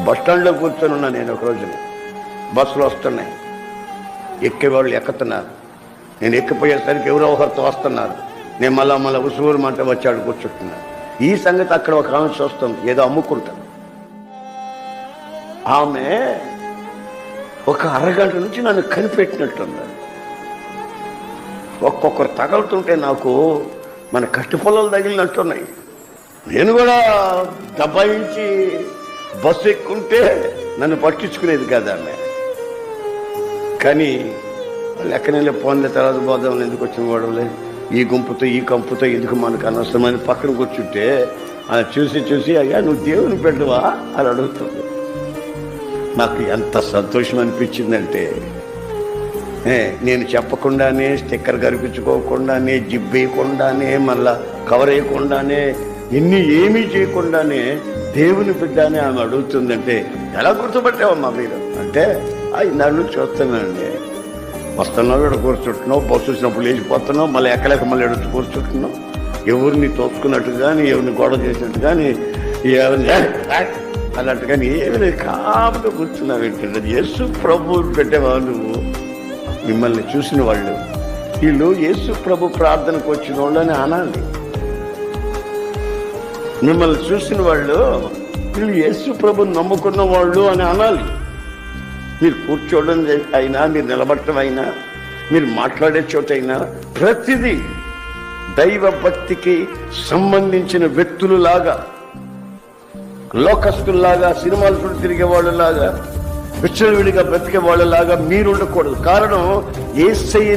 Bus స్టాండ్లో కూర్చొని ఉన్నా నేను ఒక రోజున. బస్సులు వస్తున్నాయి, ఎక్కేవాళ్ళు ఎక్కుతున్నారు. నేను ఎక్కిపోయేసరికి ఎవరో ఒకరితో వస్తున్నారు. నేను మళ్ళా ఉసూరు మంట వచ్చాడు కూర్చుంటున్నాను. ఈ సంగతి అక్కడ ఒక ఆమె చూస్తుంది, ఏదో అమ్ముకుంటాను. ఆమె ఒక అరగంట నుంచి నన్ను కనిపెట్టినట్టుంది. ఒక్కొక్కరు తగులుతుంటే నాకు మన కట్టి పొలాలు తగిలినట్టున్నాయి. నేను కూడా దబాయించి బస్సు ఎక్కుంటే నన్ను పట్టించుకునేది కదా ఆమె. కానీ లెక్కనే పోన్లే, తర్వాత పోదాం, ఎందుకు వచ్చిన గొడవలే, ఈ గుంపుతో ఈ కంపుతో ఎందుకు మనకు అనవసరమైన పక్కన కూర్చుంటే చూసి అయ్యా నువ్వు దేవుని పెట్టవా అని అడుగుతుంది. నాకు ఎంత సంతోషం అనిపించిందంటే, నేను చెప్పకుండానే, స్టిక్కర్ కనిపించుకోకుండానే, జిబ్బేయకుండానే, మళ్ళా కవర్ వేయకుండానే, ఏమీ చేయకుండానే దేవుని బిడ్డనే ఆమె అడుగుతుందంటే ఎలా గుర్తుపట్టావమ్మా మీరు అంటే, నాళ్ళు చూస్తున్నానండి. వస్తున్నావు, ఇక్కడ కూర్చుంటున్నావు, బస్సు వచ్చినప్పుడు లేచిపోతున్నావు, మళ్ళీ ఎక్కలేక మళ్ళీ ఎడుచు కూర్చుంటున్నావు, ఎవరిని తోసుకున్నట్టు కానీ, ఎవరిని గొడవ చేసినట్టు కానీ, ఎవరిని అన్నట్టు కానీ ఏమి కాపుగా కూర్చున్నావు ఏంటంటే, యేసు ప్రభు పెట్టేవాళ్ళు మిమ్మల్ని చూసిన వాళ్ళు, వీళ్ళు యేసు ప్రభు ప్రార్థనకు వచ్చిన వాళ్ళు అని అనాలి. మిమ్మల్ని చూసిన వాళ్ళు వీళ్ళు యేసు ప్రభుని నమ్ముకున్న వాళ్ళు అని అనాలి. మీరు కూర్చోవడం అయినా, మీరు నిలబడటం అయినా, మీరు మాట్లాడే చోటైనా ప్రతిదీ దైవ భక్తికి సంబంధించిన వ్యక్తులులాగా, లోకస్తుల్లాగా, సినిమాలు చూసి తిరిగే వాళ్ళలాగా, విచ్చలవిడిగా బ్రతికే వాళ్ళలాగా మీరు ఉండకూడదు. కారణం యేసయ్య